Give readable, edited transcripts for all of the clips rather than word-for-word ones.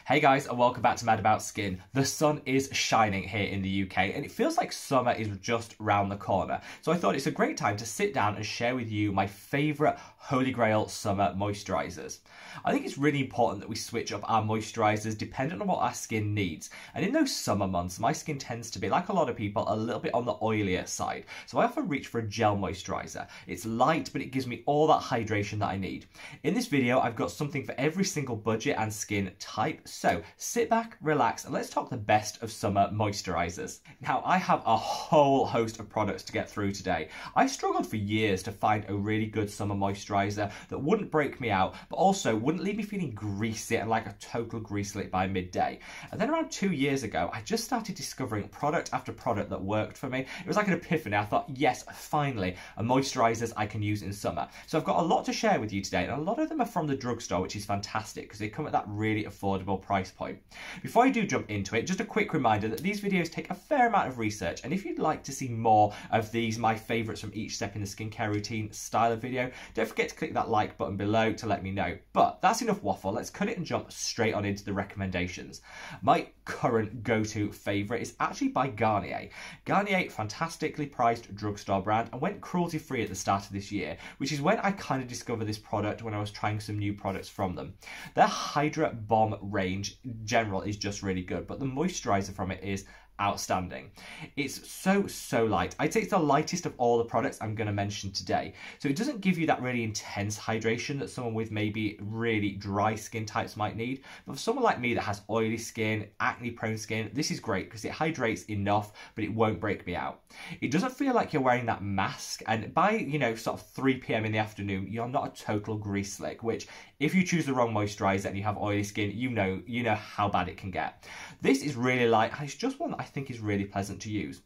Hey guys, and welcome back to Mad About Skin. The sun is shining here in the UK and it feels like summer is just round the corner. So I thought it's a great time to sit down and share with you my favourite Holy Grail summer moisturisers. I think it's really important that we switch up our moisturisers dependent on what our skin needs. And in those summer months, my skin tends to be, like a lot of people, a little bit on the oilier side. So I often reach for a gel moisturiser. It's light, but it gives me all that hydration that I need. In this video, I've got something for every single budget and skin type. So sit back, relax, and let's talk the best of summer moisturisers. Now, I have a whole host of products to get through today. I struggled for years to find a really good summer moisturiser that wouldn't break me out, but also wouldn't leave me feeling greasy and like a total grease lick by midday. And then around 2 years ago, I just started discovering product after product that worked for me. It was like an epiphany. I thought, yes, finally, a moisturisers I can use in summer. So I've got a lot to share with you today, and a lot of them are from the drugstore, which is fantastic because they come at that really affordable price point. Before I do jump into it, just a quick reminder that these videos take a fair amount of research, and if you'd like to see more of these, my favourites from each step in the skincare routine style of video, don't forget to click that like button below to let me know. But that's enough waffle, let's cut it and jump straight on into the recommendations. My current go-to favourite is actually by Garnier. Garnier, fantastically priced drugstore brand, and went cruelty-free at the start of this year, which is when I kind of discovered this product when I was trying some new products from them. Their Hydra Bomb range in general is just really good, but the moisturiser from it is outstanding. It's so light. I'd say it's the lightest of all the products I'm going to mention today. So it doesn't give you that really intense hydration that someone with maybe really dry skin types might need. But for someone like me that has oily skin, acne prone skin, this is great because it hydrates enough, but it won't break me out. It doesn't feel like you're wearing that mask, and by, sort of 3 p.m. in the afternoon, you're not a total grease slick, which if you choose the wrong moisturiser and you have oily skin, you know how bad it can get. This is really light, and it's just one that I think is really pleasant to use.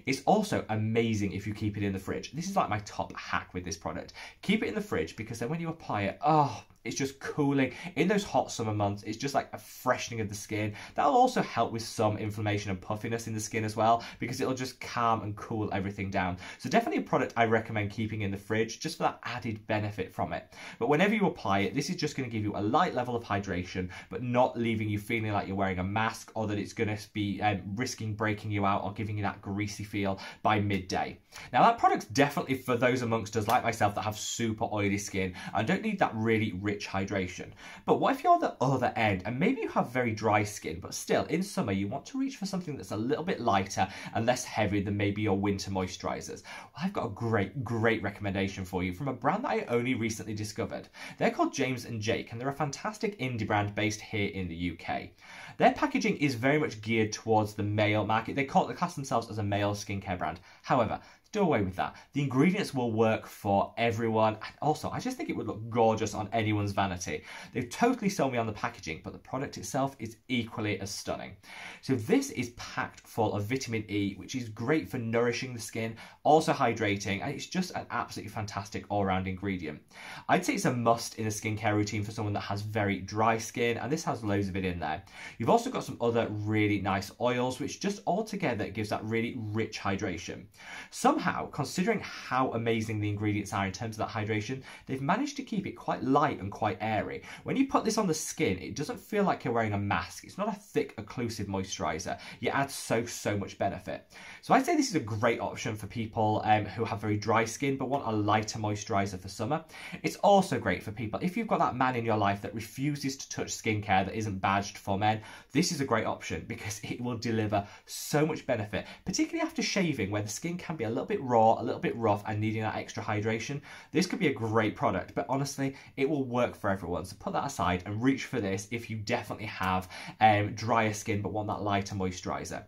It's also amazing if you keep it in the fridge. This is like my top hack with this product. Keep it in the fridge because then when you apply it, it's just cooling. In those hot summer months, it's just like a freshening of the skin. That'll also help with some inflammation and puffiness in the skin as well, because it'll just calm and cool everything down. So definitely a product I recommend keeping in the fridge just for that added benefit from it. But whenever you apply it, this is just going to give you a light level of hydration, but not leaving you feeling like you're wearing a mask, or that it's going to be risking breaking you out or giving you that greasy feel by midday. Now, that product's definitely for those amongst us like myself that have super oily skin and don't need that really rich hydration. But what if you're the other end and maybe you have very dry skin, but still in summer you want to reach for something that's a little bit lighter and less heavy than maybe your winter moisturisers? Well, I've got a great recommendation for you from a brand that I only recently discovered. They're called James and Jake, and they're a fantastic indie brand based here in the UK. Their packaging is very much geared towards the male market. They class themselves as a male skincare brand. However, do away with that. The ingredients will work for everyone, and also I just think it would look gorgeous on anyone's vanity. They've totally sold me on the packaging, but the product itself is equally as stunning. So this is packed full of vitamin E, which is great for nourishing the skin, also hydrating, and it's just an absolutely fantastic all-round ingredient. I'd say it's a must in a skincare routine for someone that has very dry skin, and this has loads of it in there. You've also got some other really nice oils, which just all together gives that really rich hydration. Somehow, considering how amazing the ingredients are in terms of that hydration, they've managed to keep it quite light and quite airy. When you put this on the skin, it doesn't feel like you're wearing a mask. It's not a thick, occlusive moisturiser. You add so much benefit. So I'd say this is a great option for people who have very dry skin but want a lighter moisturiser for summer. It's also great for people, if you've got that man in your life that refuses to touch skincare that isn't badged for men, this is a great option because it will deliver so much benefit, particularly after shaving where the skin can be a little bit raw, a little bit rough and needing that extra hydration. This could be a great product, but honestly, it will work for everyone. So put that aside and reach for this if you definitely have drier skin but want that lighter moisturiser.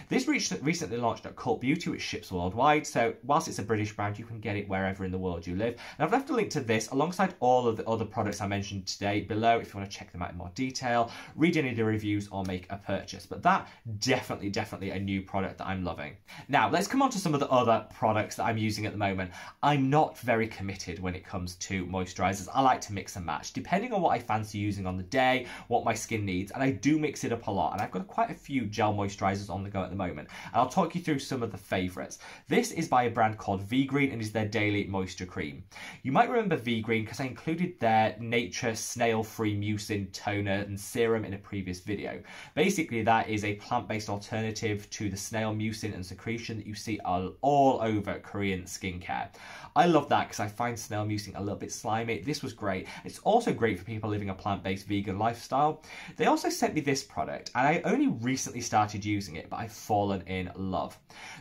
This recently launched at Cult Beauty, which ships worldwide, so whilst it's a British brand, you can get it wherever in the world you live. And I've left a link to this alongside all of the other products I mentioned today below if you want to check them out in more detail, read any of the reviews or make a purchase. But that definitely a new product that I'm loving. Now, let's come on to some of the other products that I'm using at the moment. I'm not very committed when it comes to moisturisers. I like to mix and match, depending on what I fancy using on the day, what my skin needs, and I do mix it up a lot. And I've got quite a few gel moisturisers on the the go at the moment. And I'll talk you through some of the favourites. This is by a brand called Vegreen and is their Daily Moisture Cream. You might remember Vegreen because I included their Nature Snail-Free Mucin Toner and Serum in a previous video. Basically, that is a plant-based alternative to the snail mucin and secretion that you see all over Korean skincare. I love that because I find snail mucin a little bit slimy. This was great. It's also great for people living a plant-based vegan lifestyle. They also sent me this product and I only recently started using it, but I've fallen in love.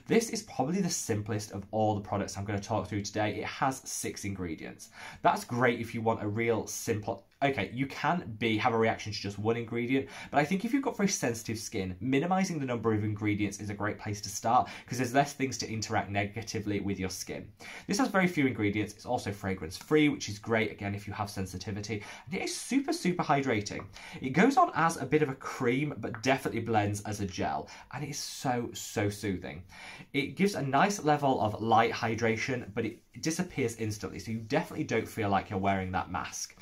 This is probably the simplest of all the products I'm going to talk through today. It has 6 ingredients. That's great if you want a real simple... Okay, you can have a reaction to just one ingredient, but I think if you've got very sensitive skin, minimizing the number of ingredients is a great place to start because there's less things to interact negatively with your skin. This has very few ingredients. It's also fragrance free, which is great, again, if you have sensitivity. And it is super, super hydrating. It goes on as a bit of a cream, but definitely blends as a gel. And it is so, so soothing. It gives a nice level of light hydration, but it disappears instantly. So you definitely don't feel like you're wearing that mask.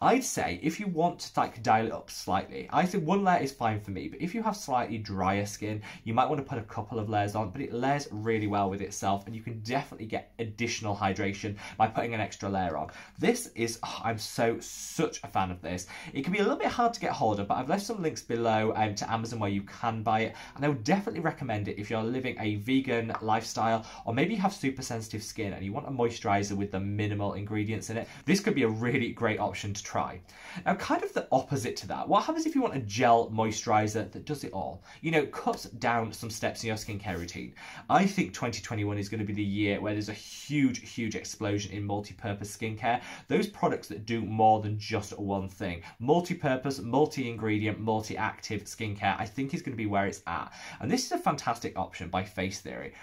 I'd say if you want to like dial it up slightly, I say 1 layer is fine for me, but if you have slightly drier skin, you might want to put a couple of layers on, but it layers really well with itself and you can definitely get additional hydration by putting an extra layer on. This is, I'm such a fan of this. It can be a little bit hard to get hold of, but I've left some links below to Amazon where you can buy it, and I would definitely recommend it if you're living a vegan lifestyle, or maybe you have super sensitive skin and you want a moisturizer with the minimal ingredients in it. This could be a really great option to try. Now, kind of the opposite to that, what happens if you want a gel moisturizer that does it all? You know, cuts down some steps in your skincare routine. I think 2021 is going to be the year where there's a huge explosion in multi-purpose skincare. Those products that do more than just one thing. Multi-purpose, multi-ingredient, multi-active skincare, I think is going to be where it's at. And this is a fantastic option by Face Theory.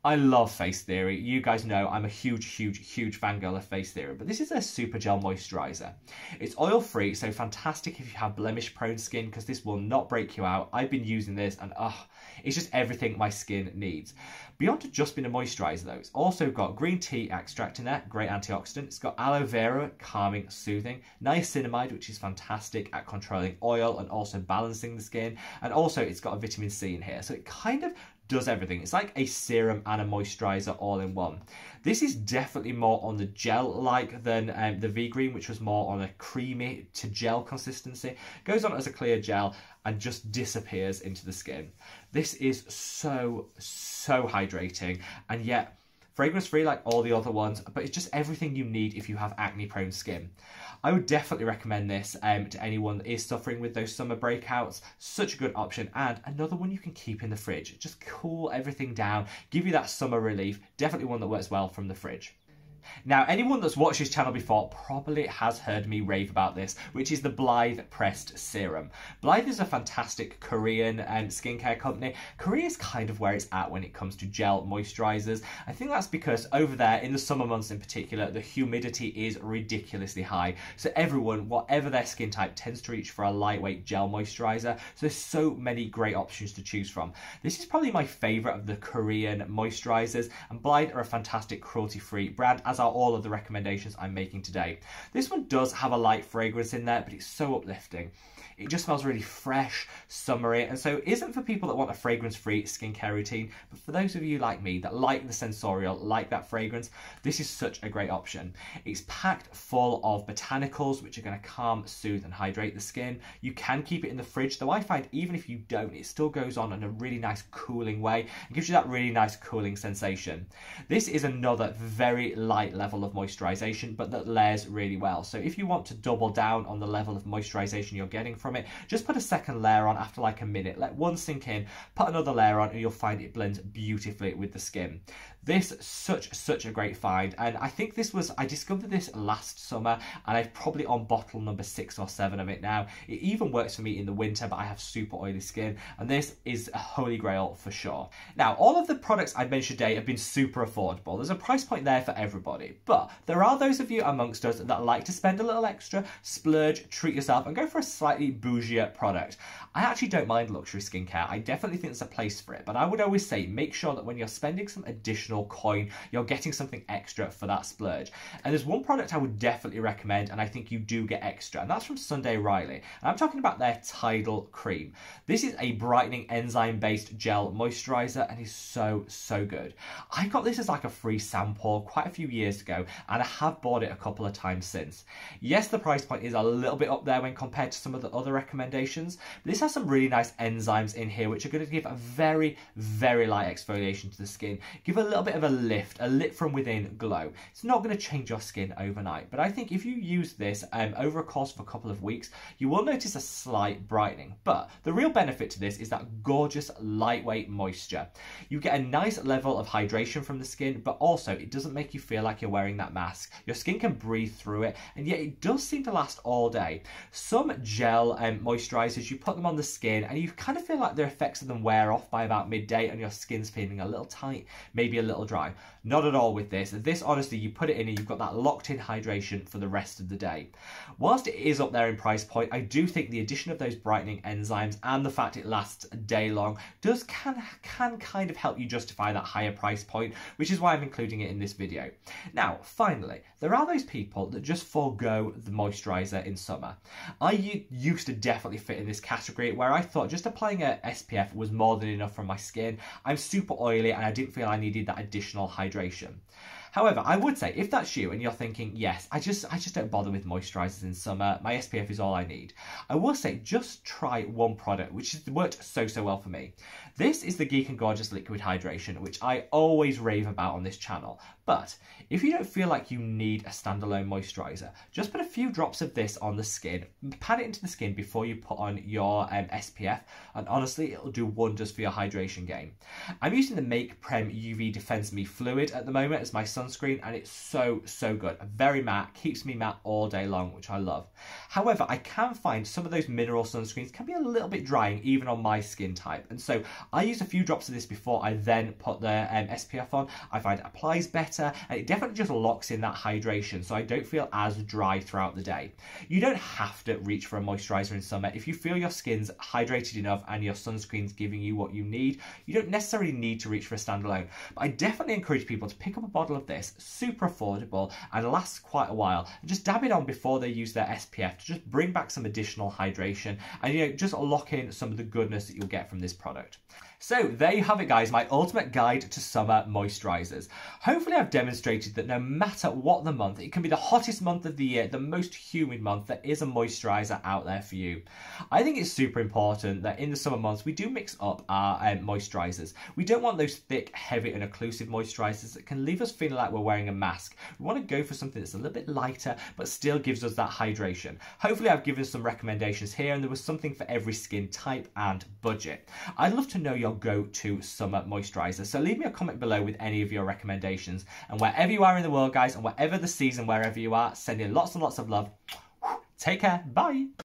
I love Face Theory. You guys know I'm a huge fangirl of Face Theory, but this is a super gel moisturizer. It's oil-free, so fantastic if you have blemish-prone skin because this will not break you out. I've been using this and it's just everything my skin needs. Beyond just being a moisturizer though, it's also got green tea extract in there, great antioxidant. It's got aloe vera, calming, soothing. Niacinamide, which is fantastic at controlling oil and also balancing the skin. And also it's got a vitamin C in here, so it kind of does everything. It's like a serum and a moisturizer all in one. This is definitely more on the gel-like than the Vegreen, which was more on a creamy to gel consistency. Goes on as a clear gel and just disappears into the skin. This is so hydrating, and yet fragrance free like all the other ones, but it's just everything you need if you have acne prone skin. I would definitely recommend this to anyone that is suffering with those summer breakouts. Such a good option, and another one you can keep in the fridge. Just cool everything down, give you that summer relief. Definitely one that works well from the fridge. Now, anyone that's watched this channel before probably has heard me rave about this, which is the Blythe Pressed Serum. Blythe is a fantastic Korean skincare company. Korea is kind of where it's at when it comes to gel moisturizers. I think that's because over there, in the summer months in particular, the humidity is ridiculously high. So everyone, whatever their skin type, tends to reach for a lightweight gel moisturizer. So there's so many great options to choose from. This is probably my favorite of the Korean moisturizers, and Blythe are a fantastic cruelty-free brand, as are all of the recommendations I'm making today. This one does have a light fragrance in there, but it's so uplifting. It just smells really fresh, summery, and so it isn't for people that want a fragrance-free skincare routine, but for those of you like me that like the sensorial, like that fragrance, this is such a great option. It's packed full of botanicals, which are going to calm, soothe, and hydrate the skin. You can keep it in the fridge, though I find even if you don't, it still goes on in a really nice cooling way and gives you that really nice cooling sensation. This is another very light level of moisturization, but that layers really well. So if you want to double down on the level of moisturization you're getting from it, just put a second layer on after like a minute, let one sink in, put another layer on, and you'll find it blends beautifully with the skin. This such a great find, and I think I discovered this last summer, and I've probably on bottle number 6 or 7 of it now. It even works for me in the winter, but I have super oily skin, and this is a holy grail for sure. Now, all of the products I've mentioned today have been super affordable. There's a price point there for everybody, but there are those of you amongst us that like to spend a little extra, splurge, treat yourself, and go for a slightly bougie product. I actually don't mind luxury skincare. I definitely think there's a place for it, but I would always say make sure that when you're spending some additional coin, you're getting something extra for that splurge. And there's one product I would definitely recommend, and I think you do get extra, and that's from Sunday Riley. And I'm talking about their Tidal Cream. This is a brightening enzyme-based gel moisturizer, and is so good. I got this as like a free sample quite a few years ago, and I have bought it a couple of times since. Yes, the price point is a little bit up there when compared to some of the other recommendations, but this has some really nice enzymes in here which are going to give a very light exfoliation to the skin, give a little bit of a lift, a lit from within glow. It's not going to change your skin overnight, but I think if you use this over a course of a couple of weeks, you will notice a slight brightening. But the real benefit to this is that gorgeous lightweight moisture. You get a nice level of hydration from the skin, but also it doesn't make you feel like you're wearing that mask. Your skin can breathe through it, and yet it does seem to last all day. Some gel moisturizers, you put them on the skin and you kind of feel like the effects of them wear off by about midday and your skin's feeling a little tight, maybe a little dry. Not at all with this. This, honestly, you put it in and you've got that locked in hydration for the rest of the day. Whilst it is up there in price point, I do think the addition of those brightening enzymes and the fact it lasts a day long can kind of help you justify that higher price point, which is why I'm including it in this video. Now, finally, there are those people that just forego the moisturiser in summer. I used to definitely fit in this category where I thought just applying a SPF was more than enough for my skin. I'm super oily and I didn't feel I needed that additional hydration. However, I would say if that's you and you're thinking, yes, I just don't bother with moisturisers in summer, my SPF is all I need, I will say just try one product which has worked so well for me. This is the Geek and Gorgeous Liquid Hydration, which I always rave about on this channel. But if you don't feel like you need a standalone moisturiser, just put a few drops of this on the skin, pat it into the skin before you put on your SPF, and honestly, it'll do wonders for your hydration game. I'm using the Make Prem UV Defends Me Fluid at the moment as my sunscreen, and it's so good. Very matte, keeps me matte all day long, which I love. However, I can find some of those mineral sunscreens can be a little bit drying even on my skin type, and so I use a few drops of this before I then put the SPF on. I find it applies better, and it definitely just locks in that hydration, so I don't feel as dry throughout the day. You don't have to reach for a moisturiser in summer. If you feel your skin's hydrated enough and your sunscreen's giving you what you need, you don't necessarily need to reach for a standalone. But I definitely encourage people to pick up a bottle of this, super affordable and lasts quite a while, and just dab it on before they use their SPF to just bring back some additional hydration and just lock in some of the goodness that you'll get from this product. So there you have it, guys, my ultimate guide to summer moisturisers. Hopefully I've demonstrated that no matter what the month, it can be the hottest month of the year, the most humid month, there is a moisturiser out there for you. I think it's super important that in the summer months we do mix up our moisturisers. We don't want those thick, heavy and occlusive moisturisers that can leave us feeling like we're wearing a mask. We want to go for something that's a little bit lighter but still gives us that hydration. Hopefully I've given some recommendations here and there was something for every skin type and budget. I'd love to know your go-to summer moisturiser, so leave me a comment below with any of your recommendations, and wherever you are in the world, guys, and whatever the season, wherever you are, sending lots and lots of love. Take care, bye.